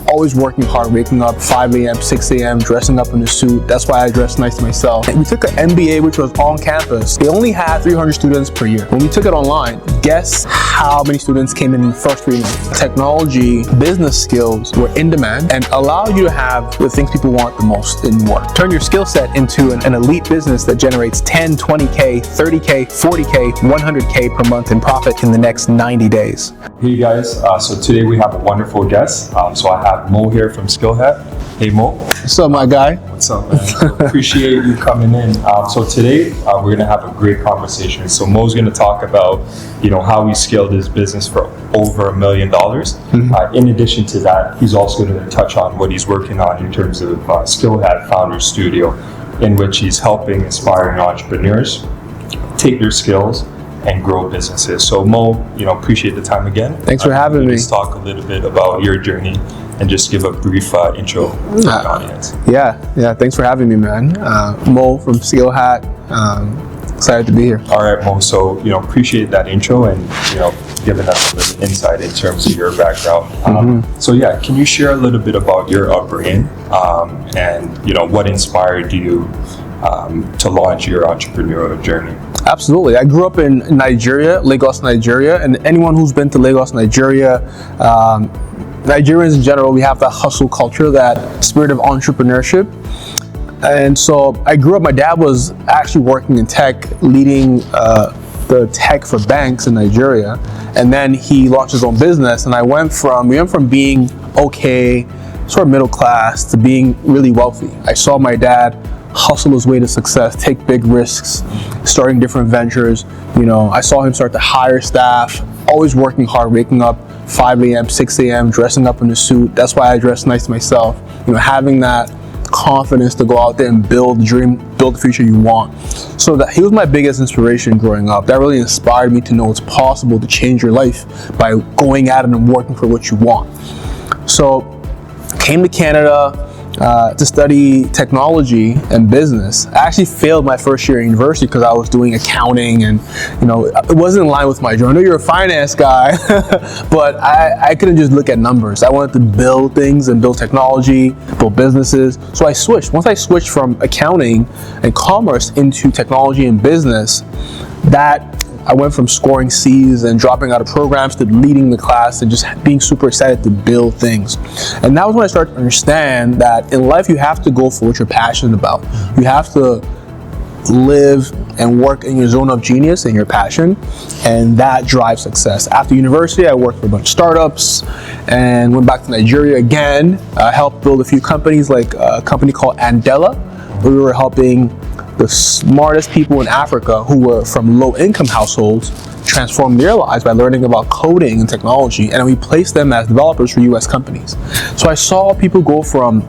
always working hard, waking up 5 a.m., 6 a.m., dressing up in a suit. That's why I dress nice myself. And we took an MBA, which was on campus. They only had 300 students per year. When we took it online, guess how many students came in the first 3 months? Technology, business skills were in demand and allow you to have the things people want the most in work. Turn your skill set into an elite business that generates 10, 20K, 30K, 40K, 100K per month in profit in the next 90 days. Hey guys, so today we have a wonderful guest. So I have Mo here from Skillhead. Hey Mo. What's up, my guy? What's up, man? So appreciate you coming in. So today we're gonna have a great conversation. So Mo's gonna talk about, how he scaled his business for over $1 million. In addition to that, he's also gonna touch on what he's working on in terms of Skillhead Founder Studio, in which he's helping aspiring entrepreneurs take their skills and grow businesses. So Mo, appreciate the time again. Thanks for having me. Let's talk a little bit about your journey and just give a brief intro to the audience. Yeah. Thanks for having me, man. Mo from Skillhead. Excited to be here. All right, Mo. So appreciate that intro and giving us a little insight in terms of your background. So yeah, can you share a little bit about your upbringing and what inspired you to launch your entrepreneurial journey? Absolutely. I grew up in Nigeria, Lagos, Nigeria, and anyone who's been to Lagos, Nigeria, Nigerians in general, we have that hustle culture, that spirit of entrepreneurship. And so I grew up, my dad was actually working in tech, leading the tech for banks in Nigeria. And then he launched his own business. And we went from being okay, sort of middle class, to being really wealthy. I saw my dad hustle his way to success, take big risks, starting different ventures. I saw him start to hire staff, always working hard, waking up 5 a.m., 6 a.m., dressing up in a suit. That's why I dress nice myself. Having that confidence to go out there and build the dream, build the future you want. So that he was my biggest inspiration growing up. That really inspired me to know it's possible to change your life by going at it and working for what you want. So came to Canada to study technology and business. I actually failed my first year at university because I was doing accounting and it wasn't in line with my journey. I know you're a finance guy, but I couldn't just look at numbers. I wanted to build things and build technology, build businesses. So I switched. Once I switched from accounting and commerce into technology and business, I went from scoring C's and dropping out of programs to leading the class and just being super excited to build things. And that was when I started to understand that in life you have to go for what you're passionate about. You have to live and work in your zone of genius and your passion, and that drives success. After university, I worked for a bunch of startups and went back to Nigeria again. Helped build a few companies, like a company called Andela, where we were helping the smartest people in Africa who were from low-income households transform their lives by learning about coding and technology, and we placed them as developers for US companies. So I saw people go from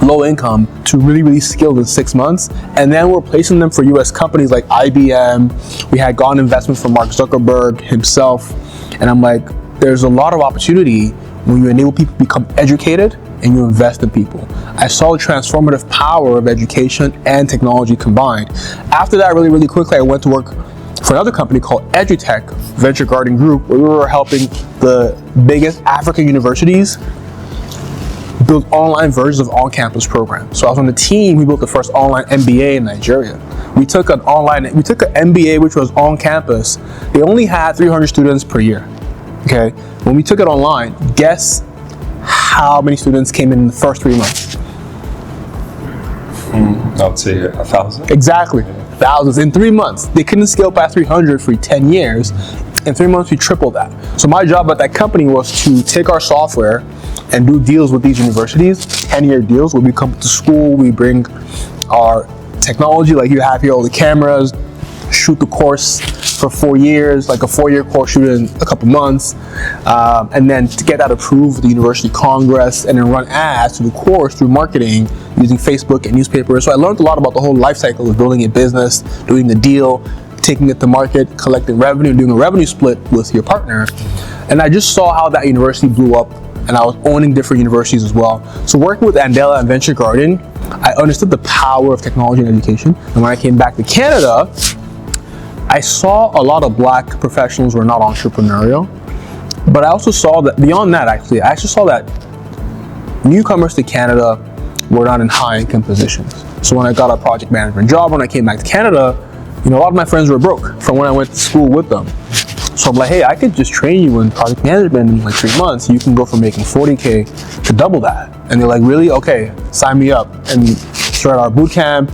low income to really, really skilled in 6 months, and then we're placing them for US companies like IBM. We had gotten investment from Mark Zuckerberg himself, and I'm like, there's a lot of opportunity when you enable people to become educated and you invest in people. I saw the transformative power of education and technology combined. After that, really, really quickly, I went to work for another company called Edtech, Venture Garden Group, where we were helping the biggest African universities build online versions of on-campus programs. So I was on the team, we built the first online MBA in Nigeria. We took an MBA, which was on campus. They only had 300 students per year, okay? When we took it online, guess how many students came in the first 3 months? I would say 1,000. Exactly, thousands in 3 months. They couldn't scale past 300 for 10 years. In 3 months, we tripled that. So my job at that company was to take our software and do deals with these universities, 10-year deals, where we come to school, we bring our technology, like you have here, all the cameras, shoot the course for 4 years, like a 4-year course, shoot it in a couple months, and then to get that approved with the university congress, and then run ads to the course through marketing using Facebook and newspapers. So I learned a lot about the whole life cycle of building a business, doing the deal, taking it to market, collecting revenue, doing a revenue split with your partner. And I just saw how that university blew up, and I was owning different universities as well. So working with Andela and Venture Garden, I understood the power of technology and education. And when I came back to Canada, I saw a lot of Black professionals were not entrepreneurial, but I also saw that beyond that, actually, I actually saw that newcomers to Canada were not in high income positions. So when I got a project management job, when I came back to Canada, a lot of my friends were broke from when I went to school with them. So I'm like, hey, I could just train you in project management in like 3 months. You can go from making 40K to double that. And they're like, really? Okay, sign me up. And started our boot camp,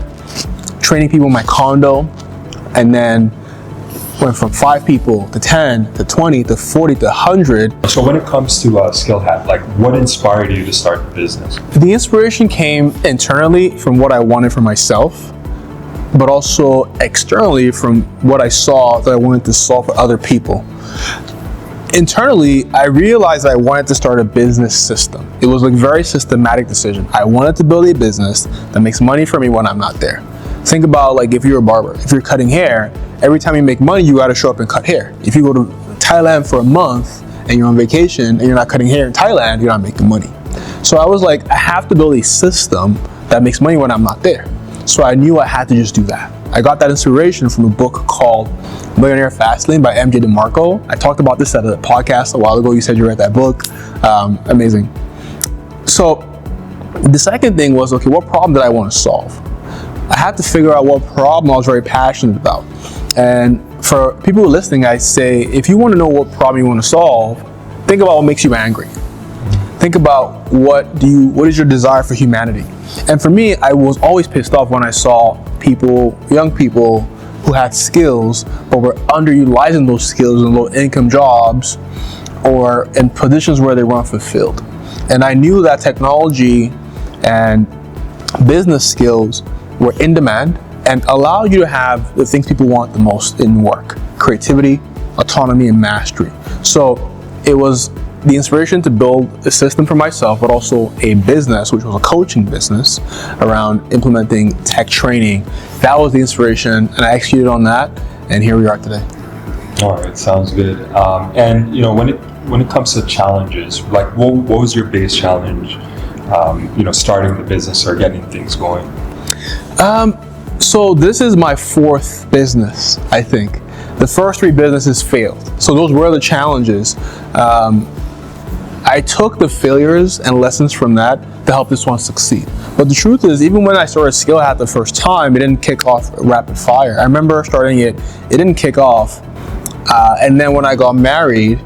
training people in my condo, and then went from 5 people to 10 to 20 to 40 to 100. So when it comes to Skill Hat, like what inspired you to start the business? The inspiration came internally from what I wanted for myself, but also externally from what I saw that I wanted to solve for other people. Internally, I realized I wanted to start a business system. It was a very systematic decision. I wanted to build a business that makes money for me when I'm not there. Think about like if you're a barber, if you're cutting hair, every time you make money, you gotta show up and cut hair. If you go to Thailand for a month and you're on vacation and you're not cutting hair in Thailand, you're not making money. So I was like, I have to build a system that makes money when I'm not there. So I knew I had to just do that. I got that inspiration from a book called Millionaire Fastlane by MJ DeMarco. I talked about this at a podcast a while ago. You said you read that book. Amazing. So the second thing was, okay, what problem did I want to solve? I had to figure out what problem I was very passionate about. And for people listening, I say, if you want to know what problem you want to solve, think about what makes you angry. Think about what is your desire for humanity? And for me, I was always pissed off when I saw people, young people who had skills, but were underutilizing those skills in low income jobs or in positions where they weren't fulfilled. And I knew that technology and business skills were in demand and allow you to have the things people want the most in work: creativity, autonomy, and mastery. So it was the inspiration to build a system for myself, but also a business, which was a coaching business around implementing tech training. That was the inspiration, and I executed on that, and here we are today. All right, sounds good. And when it comes to challenges, like what was your biggest challenge? Starting the business or getting things going. So this is my 4th business, I think. The first 3 businesses failed. So those were the challenges. I took the failures and lessons from that to help this one succeed. But the truth is, even when I started Skill Hat the first time, it didn't kick off rapid fire. I remember starting it didn't kick off. And then when I got married,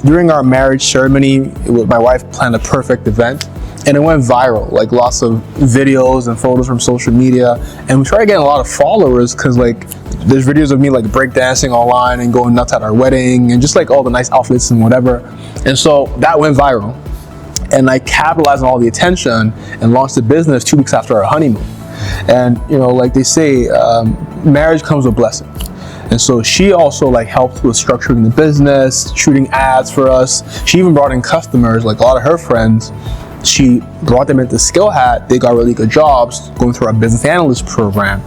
during our marriage ceremony, my wife planned a perfect event. And it went viral, like lots of videos and photos from social media. And we started getting a lot of followers because there's videos of me breakdancing online and going nuts at our wedding and just all the nice outfits and whatever. And so that went viral. And I capitalized on all the attention and launched the business 2 weeks after our honeymoon. And like they say, marriage comes with blessings. And so she also helped with structuring the business, shooting ads for us. She even brought in customers, a lot of her friends. She brought them into Skill Hat. They got really good jobs going through our business analyst program.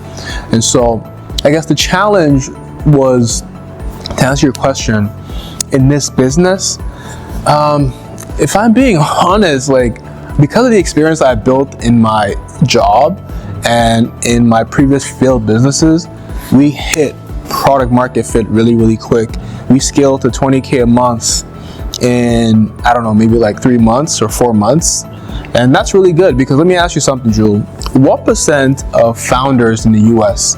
And so I guess the challenge was, to answer your question, in this business, if I'm being honest, because of the experience I built in my job and in my previous failed businesses, we hit product market fit really, really quick. We scaled to 20K a month in, I don't know, maybe 3 months or 4 months. And that's really good, because let me ask you something, Jewel. What % of founders in the US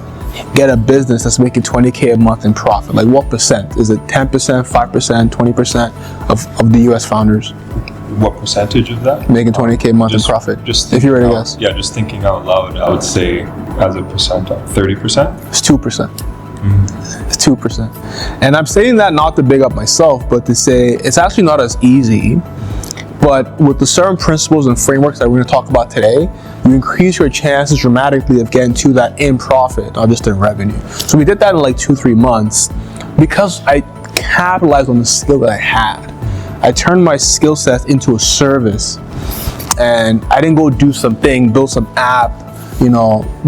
get a business that's making 20K a month in profit? What %? Is it 10%, 5%, 20% of the US founders? What percentage of that? Making 20K a month in profit. If you were to guess. Yeah, just thinking out loud, I would say as a percent, 30%? It's 2%. It's 2%. And I'm saying that not to big up myself, but to say it's actually not as easy. But with the certain principles and frameworks that we're going to talk about today, you increase your chances dramatically of getting to that in profit, not just in revenue. So we did that in 2-3 months because I capitalized on the skill that I had. I turned my skill sets into a service, and I didn't go do something, build some app,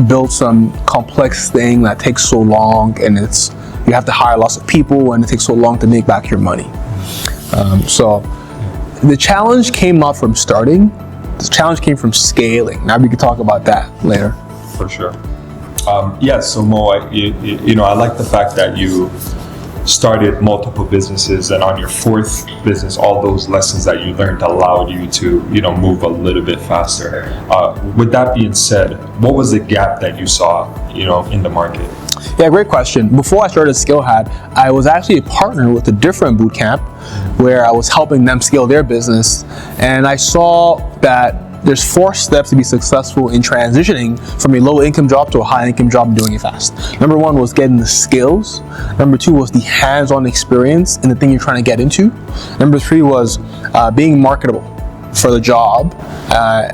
build some complex thing that takes so long, and you have to hire lots of people, and it takes so long to make back your money. So the challenge came not from starting. The challenge came from scaling. Now we can talk about that later. For sure. So Mo, I like the fact that you started multiple businesses, and on your fourth business, all those lessons that you learned allowed you to, move a little bit faster. With that being said, what was the gap that you saw, in the market? Yeah, great question. Before I started Skillhat, I was actually a partner with a different bootcamp where I was helping them scale their business, and I saw that there's 4 steps to be successful in transitioning from a low income job to a high income job and doing it fast. Number 1 was getting the skills. Number 2 was the hands-on experience in the thing you're trying to get into. Number 3 was being marketable for the job,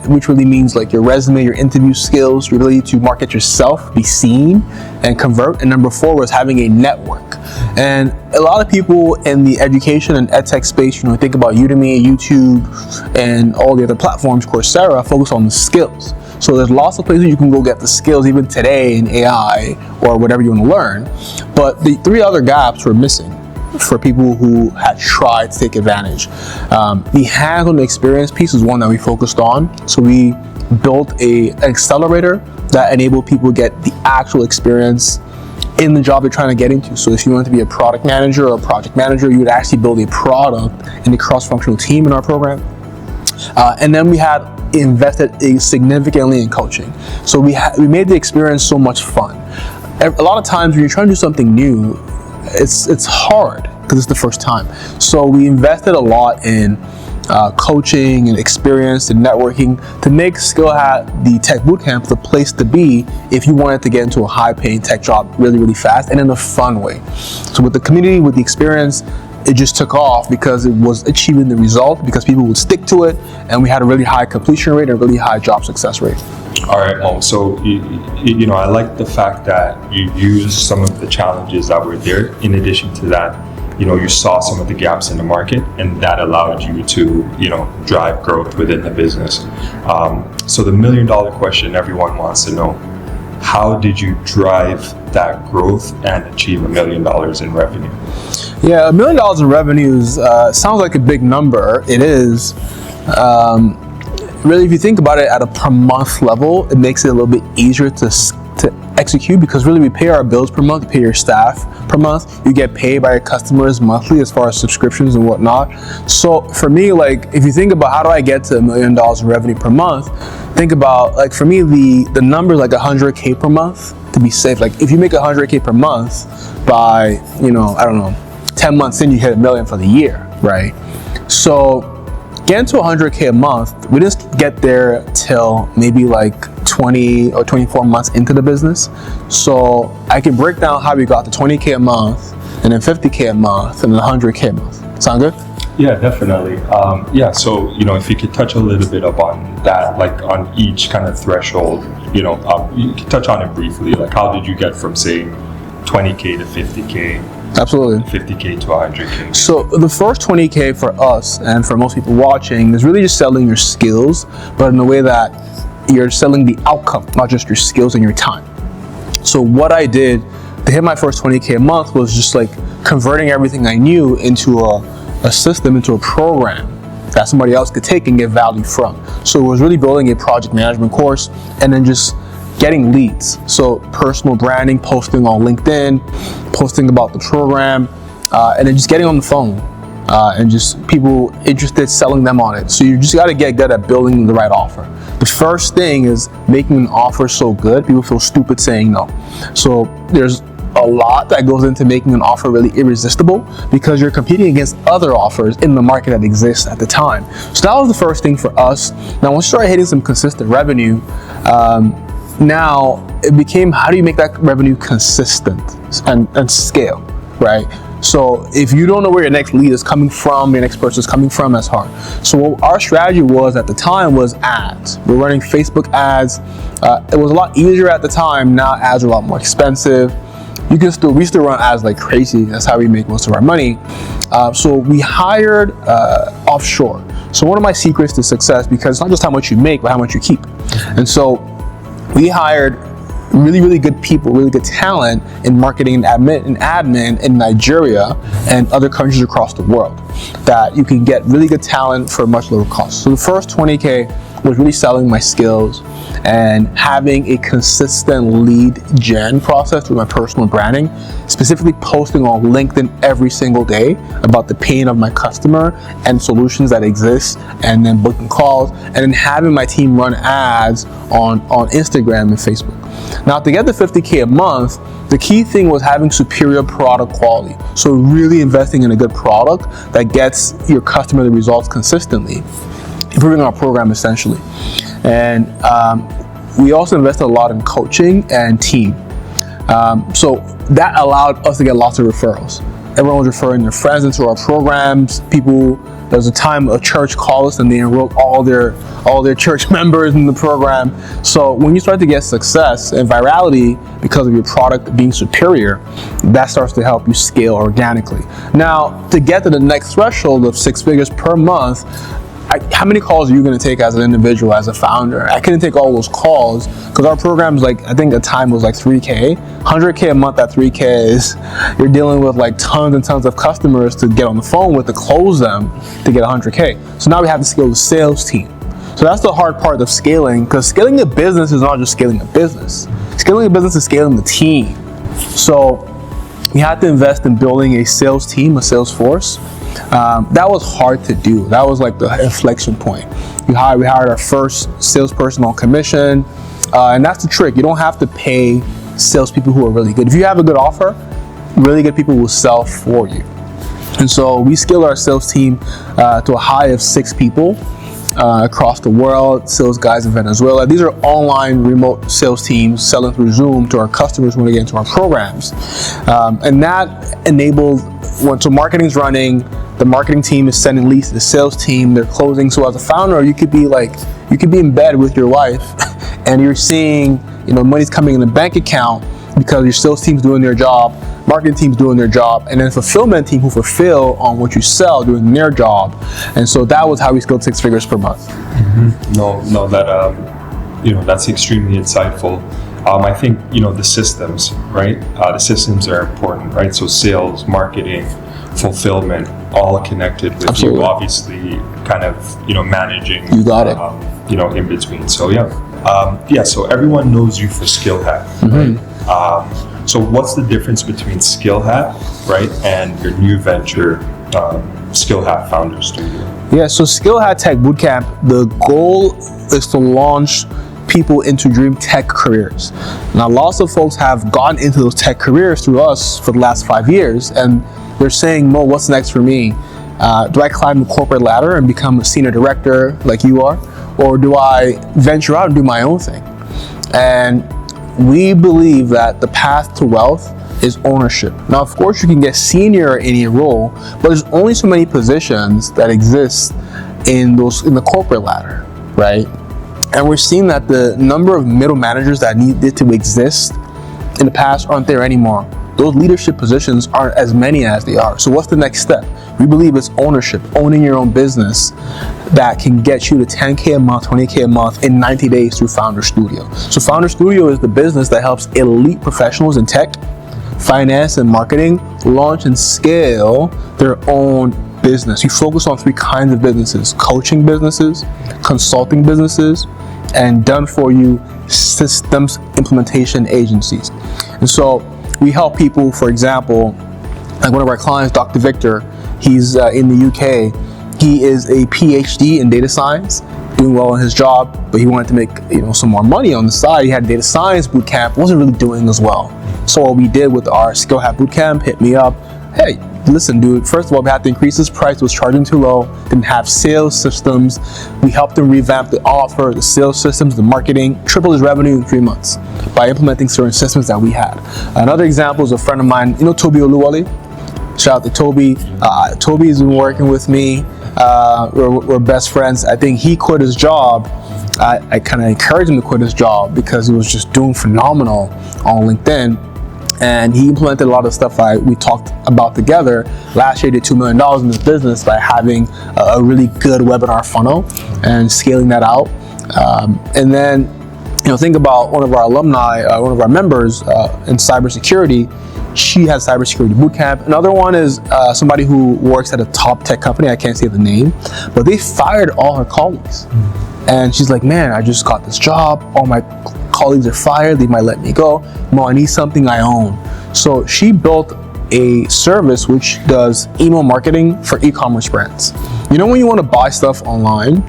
which really means like your resume, your interview skills, your ability to market yourself, be seen, and convert. And number 4 was having a network. And a lot of people in the education and edtech space, think about Udemy, YouTube, and all the other platforms, Coursera, focus on the skills. So there's lots of places you can go get the skills even today in AI or whatever you want to learn. But the 3 other gaps were missing for people who had tried to take advantage. The hands-on experience piece is one that we focused on. So we built an accelerator that enabled people to get the actual experience in the job they're trying to get into. So if you want to be a product manager or a project manager, you would actually build a product in a cross-functional team in our program. And then we had invested significantly in coaching. So we made the experience so much fun. A lot of times when you're trying to do something new, it's hard because it's the first time. So we invested a lot in coaching and experience and networking to make Skillhat, the tech bootcamp, the place to be if you wanted to get into a high-paying tech job really, really fast and in a fun way. So with the community, with the experience, it just took off because it was achieving the result, because people would stick to it, and we had a really high completion rate and a really high job success rate. All right, Mo. So, I like the fact that you used some of the challenges that were there. In addition to that, you saw some of the gaps in the market, and that allowed you to, drive growth within the business. So the $1 million question everyone wants to know: how did you drive that growth and achieve $1 million in revenue? Yeah, $1 million in revenues sounds like a big number. It is. Really, if you think about it at a per month level, it makes it a little bit easier to execute, because really we pay our bills per month, we pay your staff per month, you get paid by your customers monthly as far as subscriptions and whatnot. So for me, like, if you think about how do I get to $1 million in revenue per month, think about, like, for me, the number is like 100K per month to be safe. Like, if you make 100K per month by, 10 months in, you hit $1 million for the year, right? So getting to 100K a month, we didn't get there till maybe like 20 or 24 months into the business. So I can break down how we got to 20K a month, and then 50K a month, and then 100K a month. Sound good? Yeah, definitely. So, if you could touch a little bit upon that, like on each kind of threshold, you could touch on it briefly. Like, how did you get from, say, 20K to 50K? Absolutely. 50K to 100K. So the first 20K for us and for most people watching is really just selling your skills, but in a way that you're selling the outcome, not just your skills and your time. So what I did to hit my first 20K a month was just like converting everything I knew into a system, into a program that somebody else could take and get value from. So it was really building a project management course, and then just getting leads. So personal branding, posting on LinkedIn, posting about the program, and then just getting on the phone and just people interested, selling them on it. So you just got to get good at building the right offer. The first thing is making an offer so good people feel stupid saying no. So there's a lot that goes into making an offer really irresistible, because you're competing against other offers in the market that exists at the time. So that was the first thing for us. Now, once you started hitting some consistent revenue, now it became, how do you make that revenue consistent and scale, right? So if you don't know where your next lead is coming from, your next person is coming from, that's hard. So what our strategy was at the time was ads. We're running Facebook ads. It was a lot easier at the time. Now ads are a lot more expensive. We still run ads like crazy. That's how we make most of our money. So we hired offshore. So one of my secrets to success, because it's not just how much you make, but how much you keep. And so we hired really, really good people, really good talent in marketing and admin in Nigeria and other countries across the world, that you can get really good talent for a much lower cost. So the first 20K was really selling my skills and having a consistent lead gen process through my personal branding, specifically posting on LinkedIn every single day about the pain of my customer and solutions that exist, and then booking calls, and then having my team run ads on Instagram and Facebook. Now, to get the $50K a month, the key thing was having superior product quality. So really investing in a good product that gets your customer the results consistently, improving our program essentially. And we also invested a lot in coaching and team. So that allowed us to get lots of referrals. Everyone was referring their friends into our programs. There was a time a church called us and they enrolled all their church members in the program. So when you start to get success and virality because of your product being superior, that starts to help you scale organically. Now, to get to the next threshold of 6 figures per month, how many calls are you going to take as an individual, as a founder? I couldn't take all those calls because our program's like, I think at the time was like 3K. 100K a month at 3K is, you're dealing with like tons and tons of customers to get on the phone with to close them to get 100K. So now we have to scale the sales team. So that's the hard part of scaling, because scaling a business is not just scaling a business. Scaling a business is scaling the team. So we had to invest in building a sales team, a sales force. That was hard to do. That was like the inflection point. We hired our first salesperson on commission, and that's the trick. You don't have to pay salespeople who are really good. If you have a good offer, really good people will sell for you. And so we scaled our sales team to a high of 6 people across the world, sales guys in Venezuela. These are online remote sales teams selling through Zoom to our customers when they get into our programs. And that enabled, so marketing's running, the marketing team is sending leads to the sales team, they're closing. So as a founder, you could be in bed with your wife and you're seeing, money's coming in the bank account because your sales team's doing their job, marketing team's doing their job, and then fulfillment team who fulfill on what you sell doing their job. And so that was how we scaled 6 figures per month. Mm-hmm. No, that's extremely insightful. I think, the systems, right? The systems are important, right? So sales, marketing, fulfillment, all connected with Absolutely. You obviously kind of, managing. You got it. In between. So so everyone knows you for Skill Hat, Mm-hmm. right? So what's the difference between Skill Hat, right, and your new venture, Skill Hat Founder Studio? Yeah, so Skill Hat Tech Bootcamp, the goal is to launch people into dream tech careers. Now, lots of folks have gone into those tech careers through us for the last 5 years, and they're saying, Mo, what's next for me? Do I climb the corporate ladder and become a senior director like you are? Or do I venture out and do my own thing? And we believe that the path to wealth is ownership. Now, of course, you can get senior in a role, but there's only so many positions that exist in the corporate ladder, right? And we're seeing that the number of middle managers that needed to exist in the past aren't there anymore. Those leadership positions aren't as many as they are. So what's the next step? We believe it's ownership, owning your own business that can get you to 10K a month, 20K a month in 90 days through Founder Studio. So Founder Studio is the business that helps elite professionals in tech, finance, and marketing launch and scale their own business. You focus on 3 kinds of businesses: coaching businesses, consulting businesses, and done-for-you systems implementation agencies. And so we help people, for example, like one of our clients, Dr. Victor, he's in the UK. He is a PhD in data science, doing well in his job, but he wanted to make some more money on the side. He had a data science bootcamp, wasn't really doing as well. So what we did with our Skill Hat Bootcamp, hit me up, hey, listen, dude, first of all, we had to increase his price, was charging too low, didn't have sales systems. We helped him revamp the offer, the sales systems, the marketing, triple his revenue in 3 months by implementing certain systems that we had. Another example is a friend of mine, Toby Oluwale. Shout out to Toby. Toby's been working with me. We're best friends. I think he quit his job. I kind of encouraged him to quit his job because he was just doing phenomenal on LinkedIn. And he implemented a lot of stuff we talked about together. Last year, he did $2 million in his business by having a really good webinar funnel and scaling that out. And then, think about one of our alumni, one of our members in cybersecurity. She has cybersecurity bootcamp. Another one is somebody who works at a top tech company. I can't say the name, but they fired all her colleagues. And she's like, man, I just got this job. All my colleagues are fired. They might let me go. Mo, I need something I own. So she built a service which does email marketing for e-commerce brands. You know when you want to buy stuff online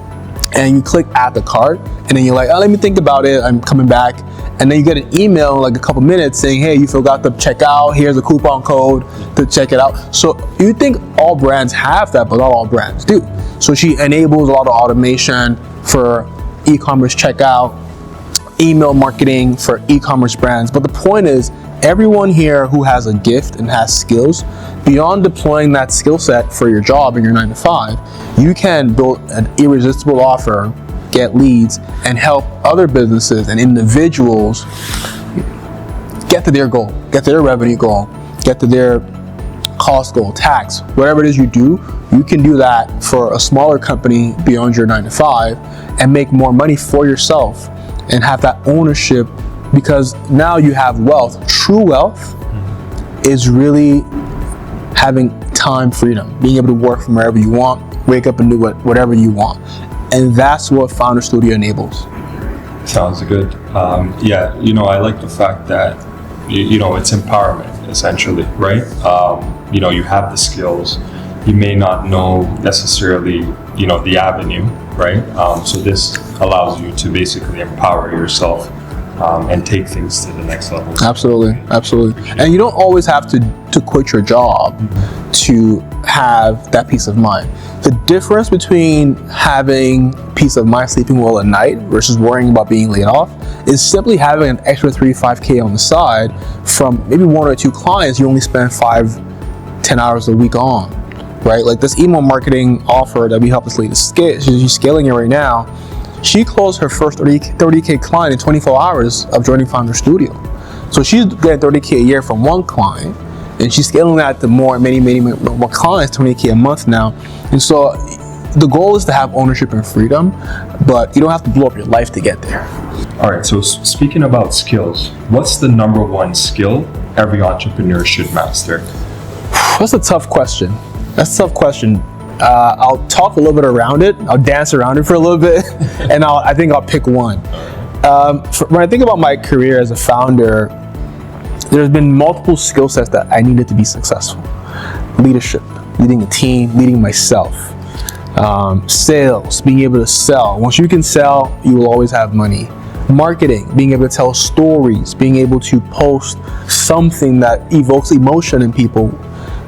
and you click add to cart and then you're like, oh, let me think about it, I'm coming back. And then you get an email in like a couple minutes saying, hey, you forgot to check out, here's a coupon code to check it out. So you think all brands have that, but not all brands do. So she enables a lot of automation for e-commerce checkout, email marketing for e-commerce brands. But the point is, everyone here who has a gift and has skills, beyond deploying that skill set for your job in your 9 to 5, you can build an irresistible offer, get leads, and help other businesses and individuals get to their goal, get to their revenue goal, get to their cost goal, tax, whatever it is you do. You can do that for a smaller company beyond your 9 to 5 and make more money for yourself and have that ownership, because now you have wealth. True wealth is really having time freedom, being able to work from wherever you want, wake up and do whatever you want. And that's what Founder Studio enables. Sounds good. Yeah, I like the fact that, it's empowerment, essentially, right? You have the skills. You may not know necessarily, the avenue, right? So this allows you to basically empower yourself and take things to the next level. Absolutely. And you don't always have to quit your job to have that peace of mind. The difference between having peace of mind, sleeping well at night, versus worrying about being laid off is simply having an extra 3-5K on the side from maybe 1 or 2 clients you only spend 5-10 hours a week on, right? Like this email marketing offer that we help this lady scale, she's scaling it right now. She closed her first 30K client in 24 hours of joining Founder Studio. So she's getting 30K a year from one client, and she's scaling that to many more clients, 20K a month now. And so the goal is to have ownership and freedom, but you don't have to blow up your life to get there. All right, so speaking about skills, what's the number one skill every entrepreneur should master? That's a tough question. I'll talk a little bit around it. I'll dance around it for a little bit, and I think I'll pick one. When I think about my career as a founder, there's been multiple skill sets that I needed to be successful. Leadership, leading a team, leading myself. Sales, being able to sell. Once you can sell, you will always have money. Marketing, being able to tell stories, being able to post something that evokes emotion in people,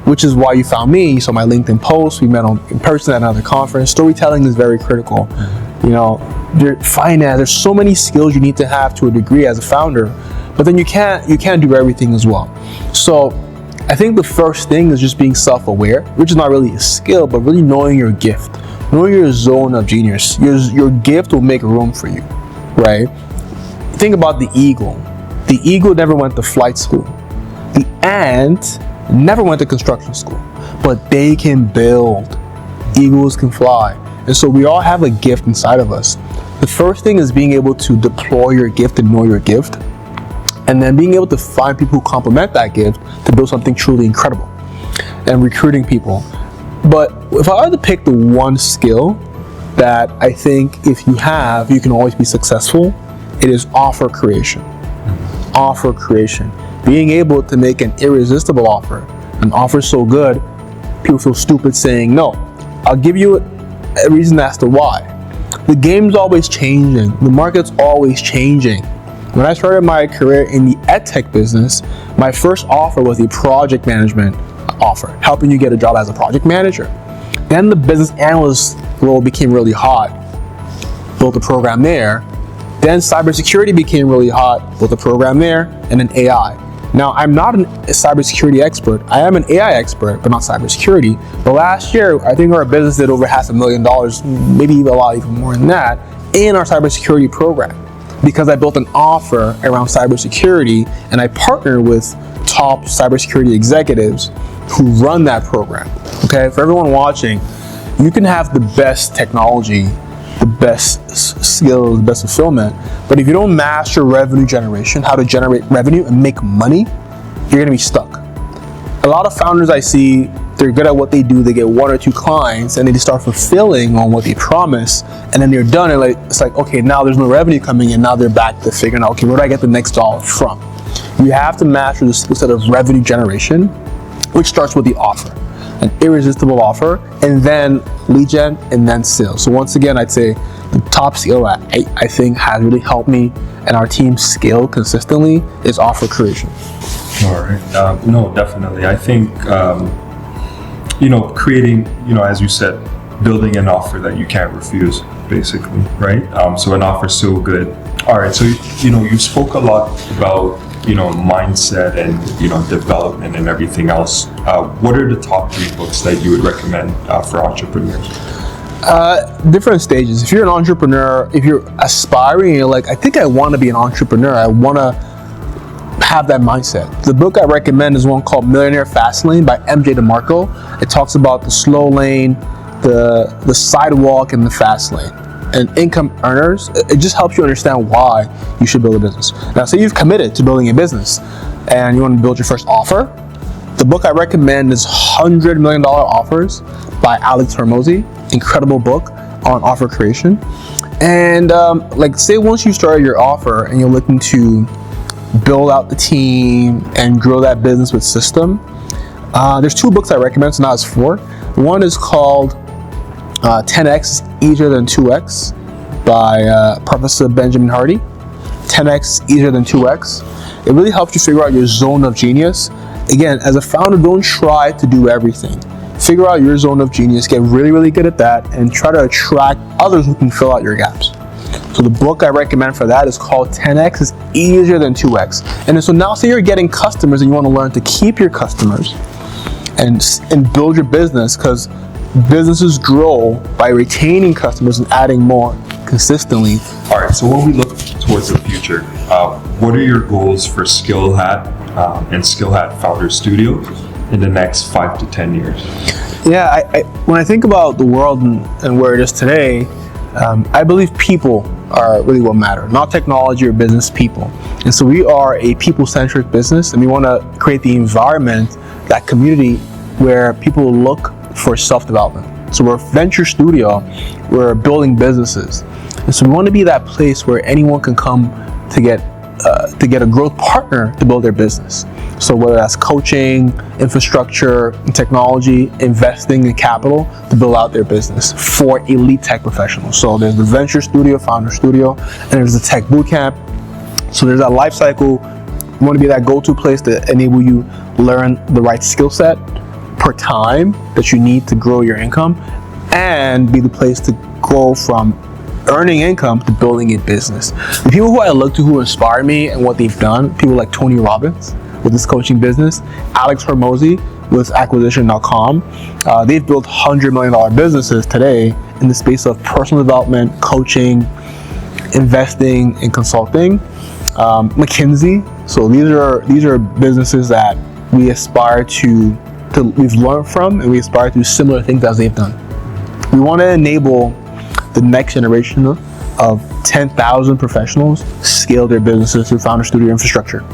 which is why you found me. You saw my LinkedIn post. We met in person at another conference. Storytelling is very critical. Finance, there's so many skills you need to have to a degree as a founder, but then you can't do everything as well. So I think the first thing is just being self-aware, which is not really a skill, but really knowing your gift, knowing your zone of genius. Your gift will make room for you, right? Think about the eagle. The eagle never went to flight school. The ant never went to construction school, but they can build. Eagles can fly. And so we all have a gift inside of us. The first thing is being able to deploy your gift and know your gift, and then being able to find people who complement that gift to build something truly incredible, and recruiting people. But if I had to pick the one skill that I think if you have, you can always be successful, it is offer creation. Offer creation. Being able to make an irresistible offer, an offer so good, people feel stupid saying no. I'll give you a reason as to why. The game's always changing. The market's always changing. When I started my career in the Edtech business, my first offer was a project management offer, helping you get a job as a project manager. Then the business analyst role became really hot, built a program there. Then cybersecurity became really hot, built a program there, and then AI. Now, I'm not a cybersecurity expert. I am an AI expert, but not cybersecurity. But last year, I think our business did over $500,000, maybe even a lot even more than that, in our cybersecurity program, because I built an offer around cybersecurity, and I partnered with top cybersecurity executives who run that program. Okay, for everyone watching, you can have the best technology, the best skills, the best fulfillment, but if you don't master revenue generation, how to generate revenue and make money, you're gonna be stuck. A lot of founders I see they're good at what they do, they get 1 or 2 clients, and they start fulfilling on what they promise, and then they're done, and it's like, okay, now there's no revenue coming in, now they're back to figuring out, okay, where do I get the next dollar from? You have to master the skill set of revenue generation, which starts with the offer, an irresistible offer, and then lead gen, and then sales. So once again, I'd say the top skill that I think has really helped me and our team scale consistently is offer creation. All right. No, definitely. I think, creating, as you said, building an offer that you can't refuse, basically, right? So an offer so good. All right. So, you spoke a lot about, mindset and, development and everything else. What are the top 3 books that you would recommend for entrepreneurs? Different stages. If you're an entrepreneur, if you're aspiring, you're like, I think I want to be an entrepreneur. I want to have that mindset. The book I recommend is one called Millionaire Fastlane by MJ DeMarco. It talks about the slow lane, the sidewalk, and the fast lane. And income earners, it just helps you understand why you should build a business. Now, say you've committed to building a business and you want to build your first offer. The book I recommend is $100 Million Offers by Alex Hormozi. Incredible book on offer creation. And say once you started your offer and you're looking to build out the team and grow that business with system, there's 2 books I recommend, so now it's 4. One is called 10X Easier Than 2X by Professor Benjamin Hardy. 10X Easier Than 2X. It really helps you figure out your zone of genius. Again, as a founder, don't try to do everything. Figure out your zone of genius, get really, really good at that, and try to attract others who can fill out your gaps. So the book I recommend for that is called 10X is Easier Than 2X. And so now say you're getting customers and you want to learn to keep your customers and build your business, because businesses grow by retaining customers and adding more consistently. All right, so when we look towards the future, what are your goals for Skill Hat and Skill Hat Founder Studio in the next 5 to 10 years? Yeah, when I think about the world and where it is today, I believe people are really what matter, not technology or business, people. And so we are a people-centric business, and we want to create the environment, that community where people look for self-development. So we're a venture studio, we're building businesses. And so we want to be that place where anyone can come to get a growth partner to build their business. So whether that's coaching, infrastructure, and technology, investing in capital to build out their business for elite tech professionals. So there's the venture studio, founder studio, and there's the tech bootcamp. So there's that life cycle. You want to be that go-to place to enable you learn the right skill set per time that you need to grow your income, and be the place to go from earning income to building a business. The people who I look to who inspire me and what they've done, people like Tony Robbins with his coaching business, Alex Hormozi with acquisition.com. They've built $100 million businesses today in the space of personal development, coaching, investing, and consulting. McKinsey. So these are businesses that we aspire to we've learned from, and we aspire to do similar things as they've done. We want to enable the next generation of 10,000 professionals scale their businesses through Founder Studio infrastructure.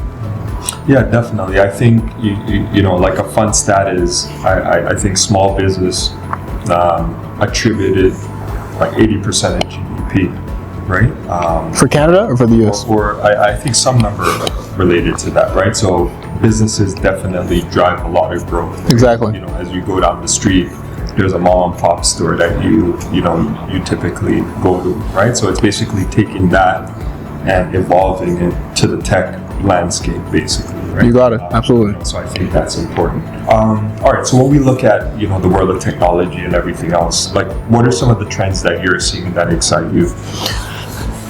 Yeah, definitely. I think like a fun stat is I think small business attributed like 80% of GDP, right? For Canada or for the US? Or I think some number related to that, right? So businesses definitely drive a lot of growth. Exactly. As you go down the street, there's a mom and pop store that you typically go to, right? So it's basically taking that and evolving it to the tech landscape, basically, right? You got it, absolutely. So I think that's important. All right, so when we look at the world of technology and everything else, like what are some of the trends that you're seeing that excite you?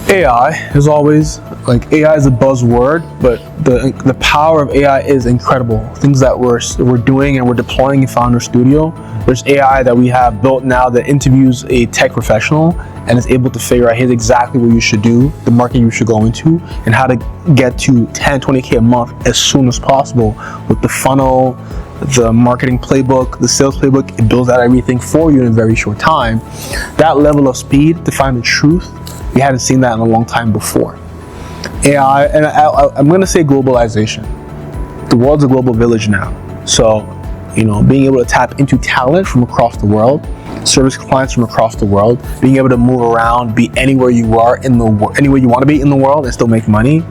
AI is always, like, AI is a buzzword, but the power of AI is incredible. Things that we're doing and we're deploying in Founder Studio. There's AI that we have built now that interviews a tech professional and is able to figure out, here's exactly what you should do, the market you should go into, and how to get to 10, 20K a month as soon as possible with the funnel, the marketing playbook, the sales playbook. It builds out everything for you in a very short time. That level of speed to find the truth, we hadn't seen that in a long time before. AI, and I'm going to say globalization. The world's a global village now. So being able to tap into talent from across the world, service clients from across the world, being able to move around, be anywhere you are in the world, anywhere you want to be in the world and still make money.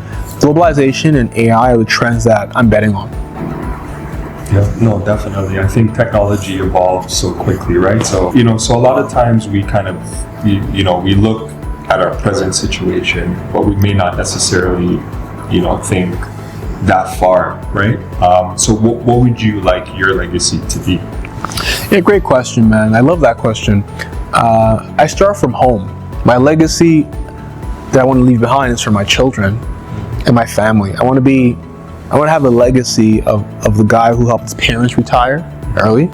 Globalization and AI are the trends that I'm betting on. Yeah, no, definitely. I think technology evolves so quickly, right? So, so a lot of times we kind of, we look at our present situation, but we may not necessarily, think that far, right? So what would you like your legacy to be? Yeah, great question, man. I love that question. I start from home. My legacy that I want to leave behind is for my children and my family. I want to have a legacy of the guy who helped his parents retire early,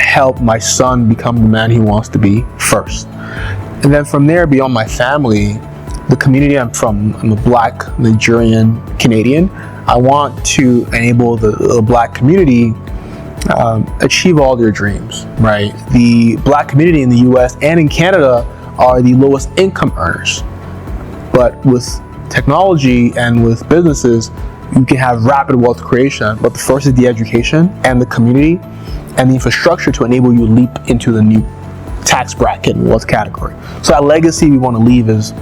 help my son become the man he wants to be first. And then from there, beyond my family, the community I'm from, I'm a Black Nigerian Canadian. I want to enable the Black community achieve all their dreams, right? The Black community in the US and in Canada are the lowest income earners. But with technology and with businesses, you can have rapid wealth creation. But the first is the education and the community and the infrastructure to enable you to leap into the new tax bracket and wealth category. So that legacy we want to leave is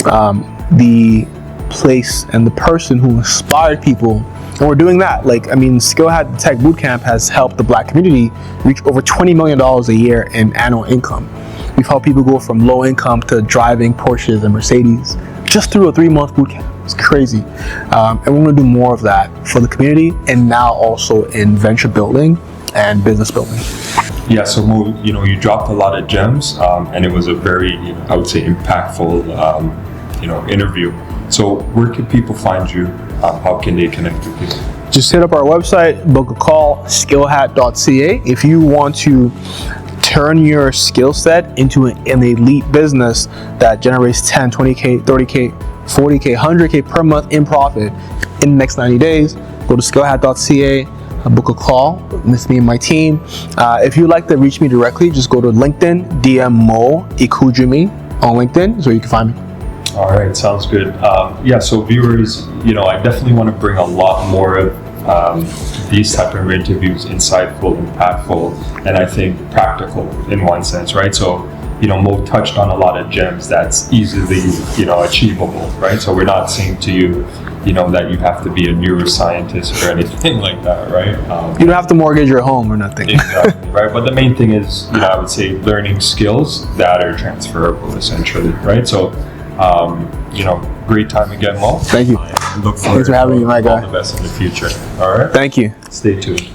the place and the person who inspired people. And we're doing that. Edtech Tech Bootcamp has helped the Black community reach over $20 million a year in annual income. We've helped people go from low income to driving Porsches and Mercedes just through a 3-month bootcamp. It's crazy. And we're going to do more of that for the community and now also in venture building and business building. Yeah, so Mo, you dropped a lot of gems, and it was a very, I would say, impactful, interview. So where can people find you? How can they connect with you? Just hit up our website, book a call, skillhat.ca. If you want to turn your skill set into an elite business that generates 10, 20K, 30K, 40K, 100K per month in profit in the next 90 days, go to skillhat.ca. Book a call with me and my team. If you'd like to reach me directly, just go to LinkedIn, DM Mo Ekujumi on LinkedIn, so you can find me. All right, sounds good. So viewers, I definitely want to bring a lot more of these type of interviews, insightful, impactful, and I think practical in one sense, right? So, Mo touched on a lot of gems that's easily, achievable, right? So we're not saying to you, that you have to be a neuroscientist or anything like that, right? You don't have to mortgage your home or nothing. Exactly, right? But the main thing is, I would say learning skills that are transferable, essentially, right? So, great time again, Mo. Thank you. Look forward Thanks for having me, my guy. All the best in the future. All right? Thank you. Stay tuned.